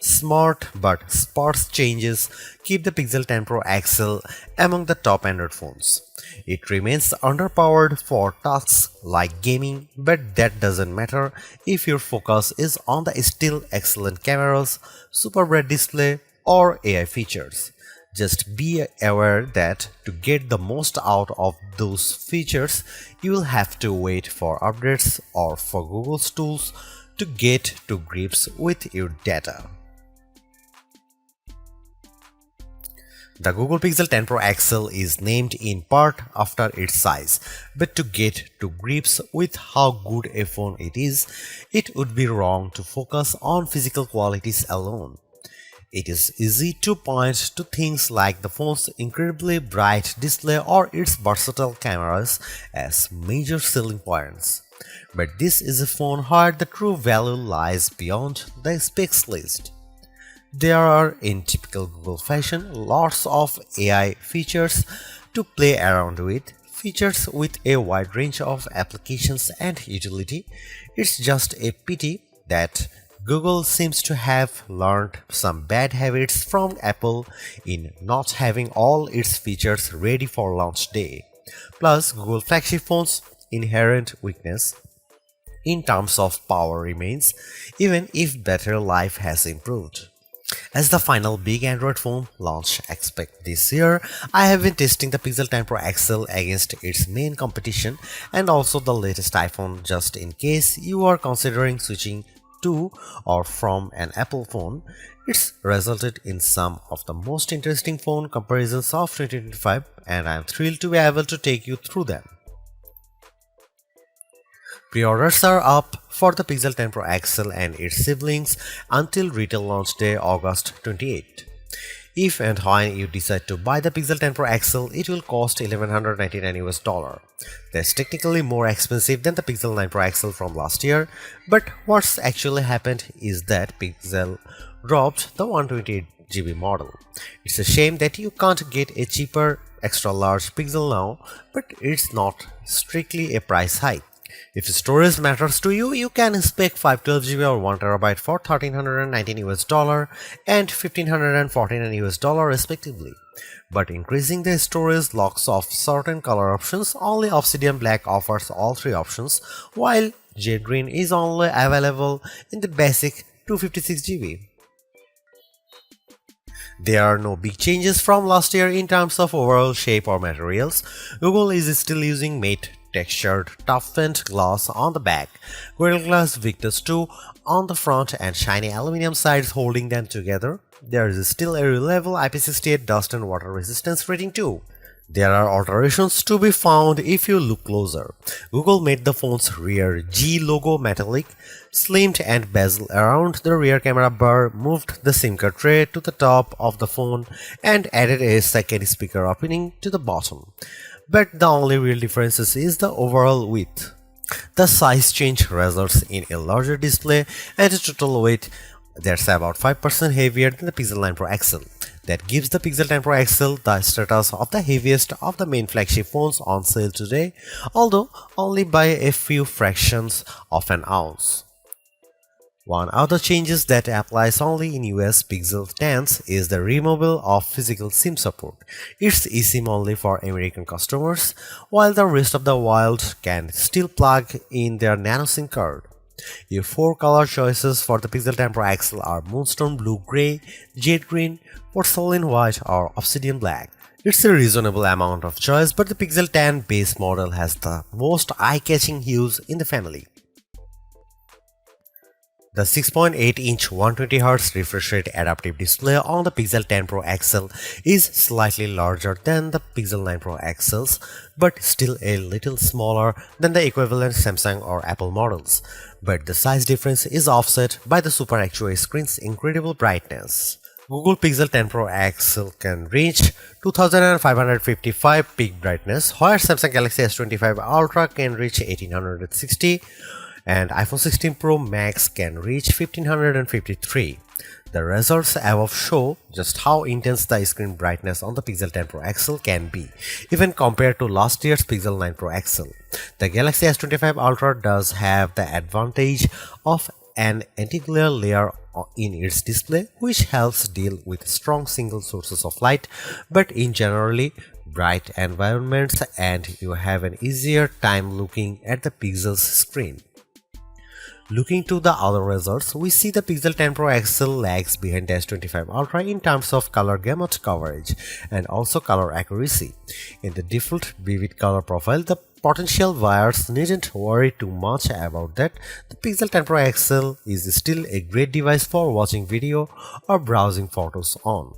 Smart but sparse changes keep the Pixel 10 Pro XL among the top Android phones. It remains underpowered for tasks like gaming, but that doesn't matter if your focus is on the still excellent cameras, super bright display, or AI features. Just be aware that to get the most out of those features, you will have to wait for updates or for Google's tools to get to grips with your data. The Google Pixel 10 Pro XL is named in part after its size, but to get to grips with how good a phone it is, it would be wrong to focus on physical qualities alone. It is easy to point to things like the phone's incredibly bright display or its versatile cameras as major selling points. But this is a phone where the true value lies beyond the specs list. There are, in typical Google fashion, lots of AI features to play around with, features with a wide range of applications and utility. It's just a pity that Google seems to have learned some bad habits from Apple in not having all its features ready for launch day. Plus, Google flagship phones' inherent weakness in terms of power remains, even if battery life has improved. As the final big Android phone launch expect this year, I have been testing the Pixel 10 Pro XL against its main competition and also the latest iPhone just in case you are considering switching to or from an Apple phone. It's resulted in some of the most interesting phone comparisons of 2025 and I am thrilled to be able to take you through them. Pre-orders are up for the Pixel 10 Pro XL and its siblings until retail launch day August 28. If and when you decide to buy the Pixel 10 Pro XL, it will cost $1199. That's technically more expensive than the Pixel 9 Pro XL from last year, but what's actually happened is that Pixel dropped the 128GB model. It's a shame that you can't get a cheaper extra large Pixel now, but it's not strictly a price hike. If storage matters to you, you can spec 512GB or 1TB for $1,319 and $1,549 respectively. But increasing the storage locks off certain color options. Only Obsidian Black offers all three options, while Jade Green is only available in the basic 256GB. There are no big changes from last year in terms of overall shape or materials. Google is still using matte textured toughened glass on the back, Gorilla Glass Victus 2 on the front and shiny aluminum sides holding them together. There is still a reliable IP68 dust and water resistance rating too. There are alterations to be found if you look closer. Google made the phone's rear G logo metallic, slimmed and bezel around the rear camera bar, moved the SIM card tray to the top of the phone and added a second speaker opening to the bottom. But the only real difference is the overall width. The size change results in a larger display and a total weight that's about 5% heavier than the Pixel 9 Pro XL. That gives the Pixel 10 Pro XL the status of the heaviest of the main flagship phones on sale today, although only by a few fractions of an ounce. One other changes that applies only in US Pixel 10s is the removal of physical SIM support. It's eSIM only for American customers, while the rest of the world can still plug in their nano SIM card. Your four color choices for the Pixel 10 Pro XL are Moonstone Blue Gray, Jade Green, Porcelain White or Obsidian Black. It's a reasonable amount of choice, but the Pixel 10 base model has the most eye-catching hues in the family. The 6.8-inch 120Hz refresh rate adaptive display on the Pixel 10 Pro XL is slightly larger than the Pixel 9 Pro XLs, but still a little smaller than the equivalent Samsung or Apple models. But the size difference is offset by the Super Actua screen's incredible brightness. Google Pixel 10 Pro XL can reach 2555 peak brightness, where Samsung Galaxy S25 Ultra can reach 1860. And iPhone 16 Pro Max can reach 1553. The results above show just how intense the screen brightness on the Pixel 10 Pro XL can be, even compared to last year's Pixel 9 Pro XL. The Galaxy S25 Ultra does have the advantage of an anti-glare layer in its display, which helps deal with strong single sources of light, but in generally bright environments, and you have an easier time looking at the pixel's screen. Looking to the other results, we see the Pixel 10 Pro XL lags behind the S25 Ultra in terms of color gamut coverage and also color accuracy. In the default vivid color profile, the potential buyers needn't worry too much about that. The Pixel 10 Pro XL is still a great device for watching video or browsing photos on.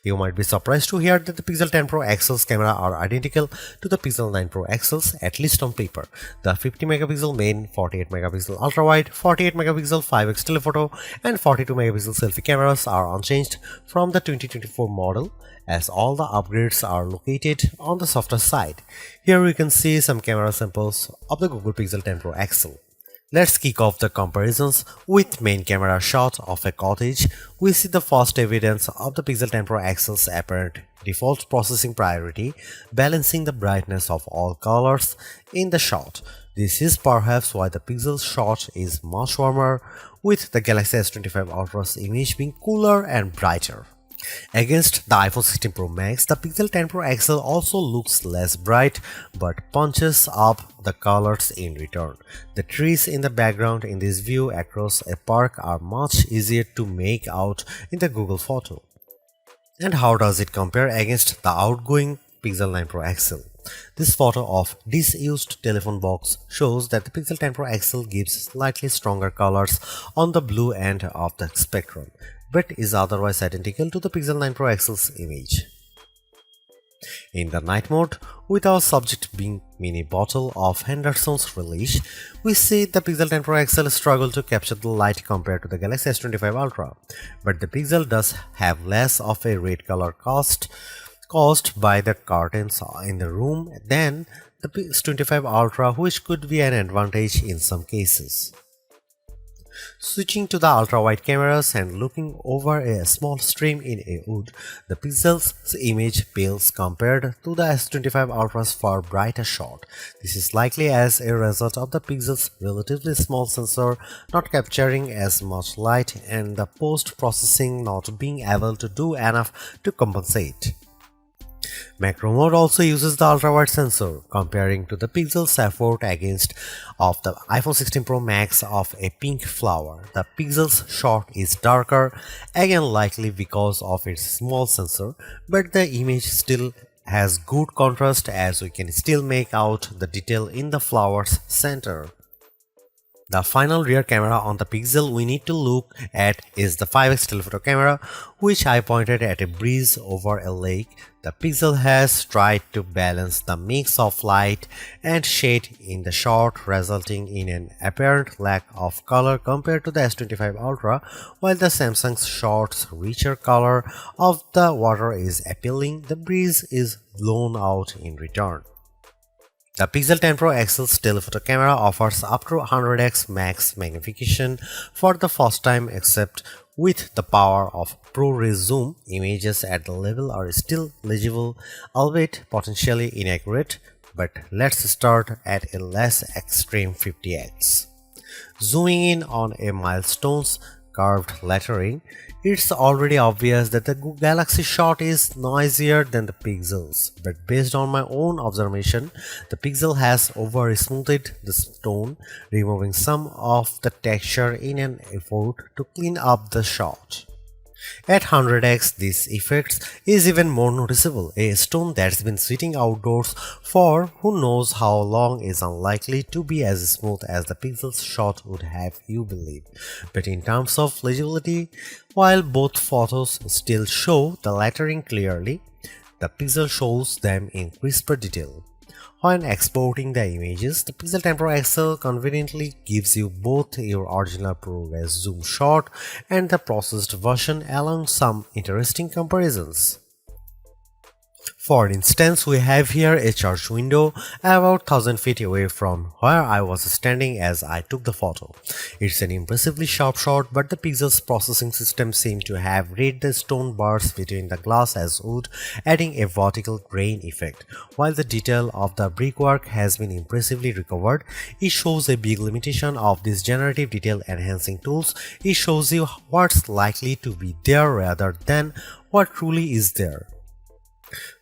You might be surprised to hear that the Pixel 10 Pro XL's camera are identical to the Pixel 9 Pro XL's, at least on paper. The 50 megapixel main, 48 megapixel ultra wide, 48 megapixel 5x telephoto, and 42 megapixel selfie cameras are unchanged from the 2024 model, as all the upgrades are located on the softer side. Here we can see some camera samples of the Google Pixel 10 Pro XL. Let's kick off the comparisons with main camera shot of a cottage. We see the first evidence of the Pixel 10 Pro XL's apparent default processing priority, balancing the brightness of all colors in the shot. This is perhaps why the Pixel's shot is much warmer, with the Galaxy S25 Ultra's image being cooler and brighter. Against the iPhone 16 Pro Max, the Pixel 10 Pro XL also looks less bright but punches up the colors in return. The trees in the background in this view across a park are much easier to make out in the Google photo. And how does it compare against the outgoing Pixel 9 Pro XL? This photo of disused telephone box shows that the Pixel 10 Pro XL gives slightly stronger colors on the blue end of the spectrum, but is otherwise identical to the Pixel 9 Pro XL's image. In the night mode, with our subject being mini bottle of Henderson's relish, we see the Pixel 10 Pro XL struggle to capture the light compared to the Galaxy S25 Ultra, but the Pixel does have less of a red color caused by the curtains in the room than the S25 Ultra, which could be an advantage in some cases. Switching to the ultra-wide cameras and looking over a small stream in a wood, the Pixel's image pales compared to the S25 Ultra's far brighter shot. This is likely as a result of the Pixel's relatively small sensor not capturing as much light and the post-processing not being able to do enough to compensate. Macro mode also uses the ultra-wide sensor, comparing to the Pixel's effort against of the iPhone 16 Pro Max of a pink flower. The Pixel's shot is darker, again likely because of its small sensor, but the image still has good contrast as we can still make out the detail in the flower's center. The final rear camera on the Pixel we need to look at is the 5x telephoto camera, which I pointed at a breeze over a lake. The Pixel has tried to balance the mix of light and shade in the shot, resulting in an apparent lack of color compared to the S25 Ultra, while the Samsung's shot's richer color of the water is appealing. The breeze is blown out in return. The Pixel 10 Pro XL's telephoto camera offers up to 100x max magnification for the first time, except with the power of ProRes zoom. Images at the level are still legible, albeit potentially inaccurate, but let's start at a less extreme 50x. Zooming in on a milestone's curved lettering, it's already obvious that the Galaxy shot is noisier than the Pixel's, but based on my own observation, the Pixel has over-smoothed the stone, removing some of the texture in an effort to clean up the shot. At 100x, this effect is even more noticeable. A stone that's been sitting outdoors for who knows how long is unlikely to be as smooth as the Pixel's shot would have you believe. But in terms of legibility, while both photos still show the lettering clearly, the Pixel shows them in crisper detail. When exporting the images, the Pixel 10 Pro XL conveniently gives you both your original ProRes zoom shot and the processed version, along some interesting comparisons. For instance, we have here a church window about 1000 feet away from where I was standing as I took the photo. It's an impressively sharp shot, but the pixels processing system seemed to have read the stone bars between the glass as wood, adding a vertical grain effect. While the detail of the brickwork has been impressively recovered, it shows a big limitation of these generative detail enhancing tools. It shows you what's likely to be there rather than what truly is there.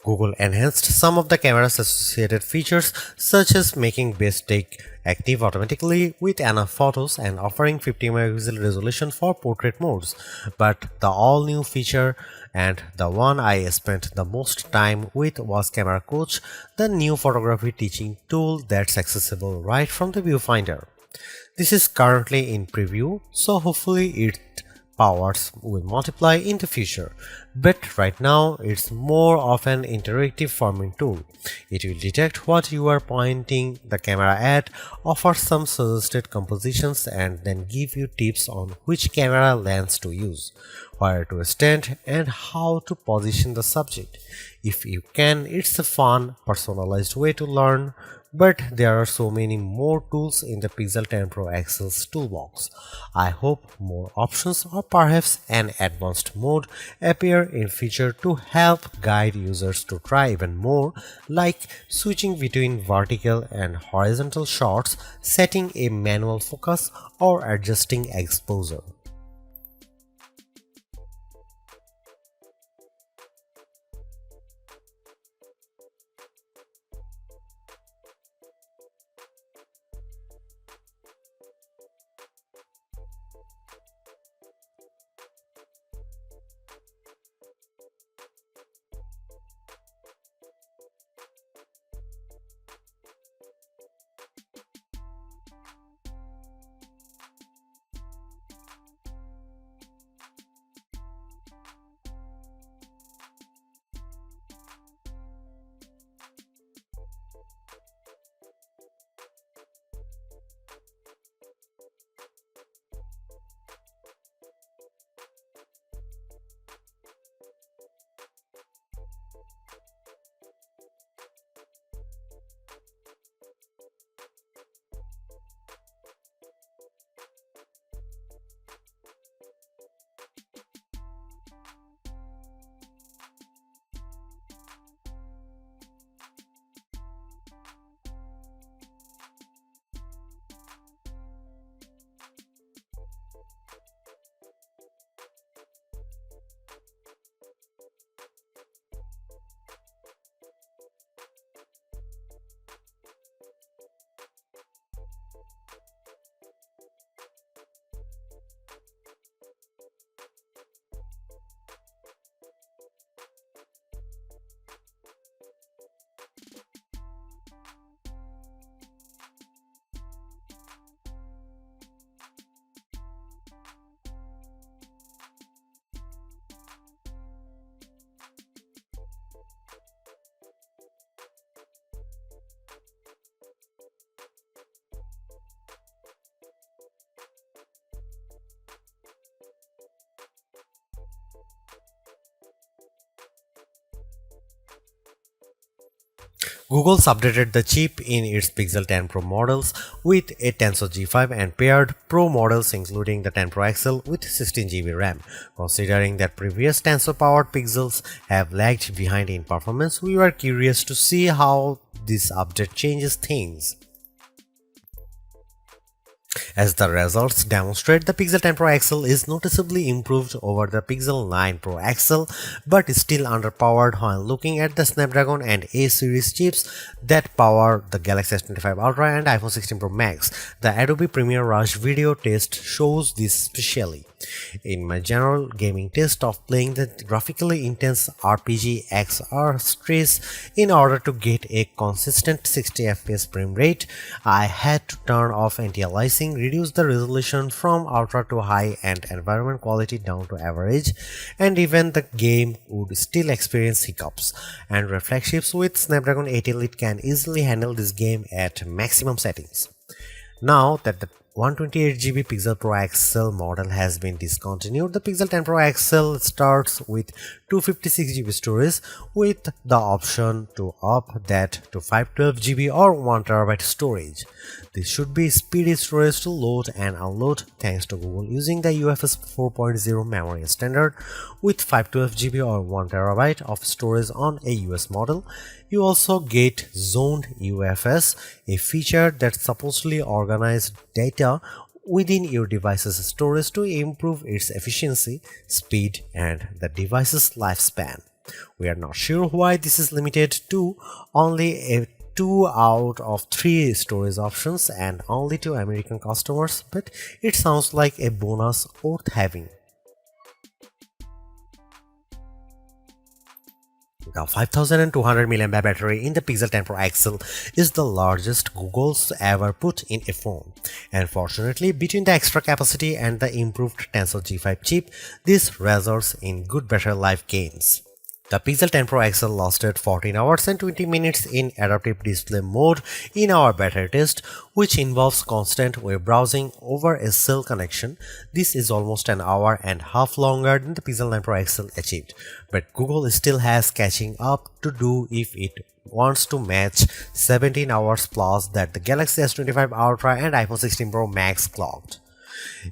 Google enhanced some of the camera's associated features, such as making best take active automatically with enough photos and offering 50 megapixel resolution for portrait modes. But the all-new feature, and the one I spent the most time with, was Camera Coach, the new photography teaching tool that's accessible right from the viewfinder. This is currently in preview, so hopefully it powers will multiply in the future, but right now it's more of an interactive forming tool. It will detect what you are pointing the camera at, offer some suggested compositions, and then give you tips on which camera lens to use, where to stand, and how to position the subject. If you can, it's a fun, personalized way to learn. But there are so many more tools in the Pixel 10 Pro XL's toolbox. I hope more options or perhaps an advanced mode appear in future to help guide users to try even more, like switching between vertical and horizontal shots, setting a manual focus, or adjusting exposure. Google's updated the chip in its Pixel 10 Pro models with a Tensor G5 and paired Pro models including the 10 Pro XL with 16GB RAM. Considering that previous Tensor-powered Pixels have lagged behind in performance, we were curious to see how this update changes things. As the results demonstrate, the Pixel 10 Pro XL is noticeably improved over the Pixel 9 Pro XL, but is still underpowered when looking at the Snapdragon and A series chips that power the Galaxy S25 Ultra and iPhone 16 Pro Max. The Adobe Premiere Rush video test shows this specially. In my general gaming test of playing the graphically intense RPG XR Stress in order to get a consistent 60 FPS frame rate, I had to turn off anti-aliasing, reduce the resolution from ultra to high and environment quality down to average, and even the game would still experience hiccups. Android flagships with Snapdragon 8 Elite can easily handle this game at maximum settings. Now that the 128GB Pixel Pro XL model has been discontinued, the Pixel 10 Pro XL starts with 256 GB storage with the option to up that to 512 GB or 1 TB storage. This should be speedy storage to load and unload thanks to Google using the UFS 4.0 memory standard with 512 GB or 1 TB of storage on a US model. You also get zoned UFS, a feature that supposedly organizes data within your device's storage to improve its efficiency, speed, and the device's lifespan. We are not sure why this is limited to only a 2 out of 3 storage options and only to American customers, but it sounds like a bonus worth having. The 5200 mAh battery in the Pixel 10 Pro XL is the largest Google's ever put in a phone. And fortunately, between the extra capacity and the improved Tensor G5 chip, this results in good battery life gains. The Pixel 10 Pro XL lasted 14 hours and 20 minutes in adaptive display mode in our beta test, which involves constant web browsing over a cell connection. This is almost an hour and a half longer than the Pixel 9 Pro XL achieved, but Google still has catching up to do if it wants to match 17 hours plus that the Galaxy S25 Ultra and iPhone 16 Pro Max clocked.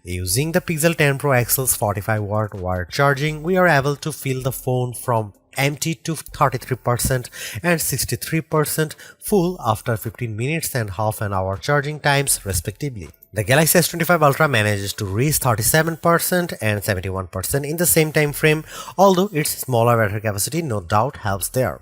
Using the Pixel 10 Pro XL's 45-watt wired charging, we are able to fill the phone from empty to 33% and 63% full after 15 minutes and half an hour charging times respectively. The Galaxy S25 Ultra manages to reach 37% and 71% in the same time frame, although its smaller battery capacity no doubt helps there.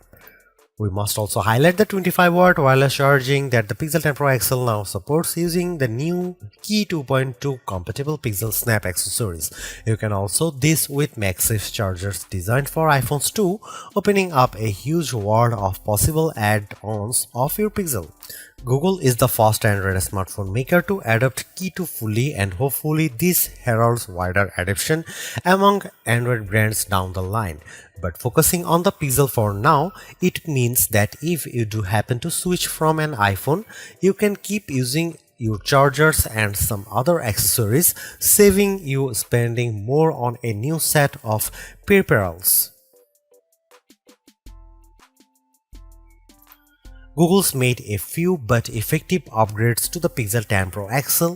We must also highlight the 25-watt wireless charging that the Pixel 10 Pro XL now supports using the new Key 2.2 compatible Pixel Snap accessories. You can also this with MagSafe chargers designed for iPhones too, opening up a huge world of possible add-ons of your Pixel. Google is the first Android smartphone maker to adopt Key 2 fully, and hopefully this heralds wider adoption among Android brands down the line. But focusing on the Pixel for now, it means that if you do happen to switch from an iPhone, you can keep using your chargers and some other accessories, saving you spending more on a new set of peripherals. Google's made a few but effective upgrades to the Pixel 10 Pro XL.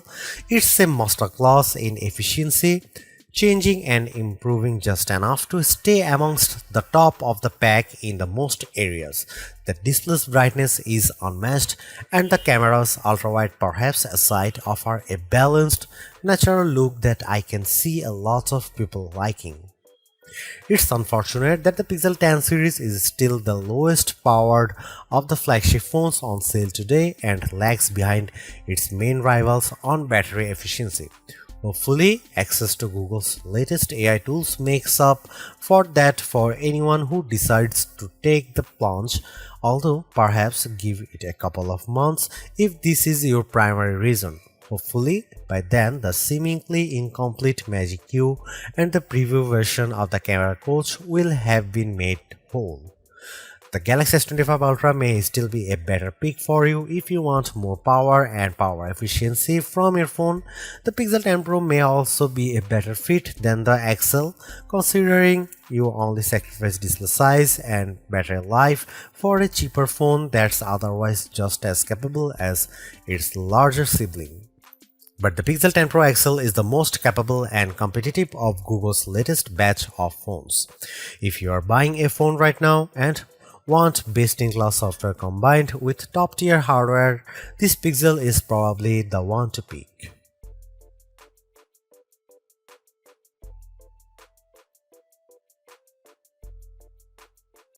It's a masterclass in efficiency, changing and improving just enough to stay amongst the top of the pack in the most areas. The display's brightness is unmatched, and the camera's ultrawide perhaps aside offer a balanced, natural look that I can see a lot of people liking. It's unfortunate that the Pixel 10 series is still the lowest powered of the flagship phones on sale today and lags behind its main rivals on battery efficiency. Hopefully, access to Google's latest AI tools makes up for that for anyone who decides to take the plunge, although perhaps give it a couple of months if this is your primary reason. Hopefully, by then the seemingly incomplete Magic Q and the preview version of the camera coach will have been made whole. The Galaxy S25 Ultra may still be a better pick for you if you want more power and power efficiency from your phone. The Pixel 10 Pro may also be a better fit than the XL, considering you only sacrifice display size and battery life for a cheaper phone that's otherwise just as capable as its larger sibling. But the Pixel 10 Pro XL is the most capable and competitive of Google's latest batch of phones. If you are buying a phone right now and want best-in-class software combined with top-tier hardware, this Pixel is probably the one to pick.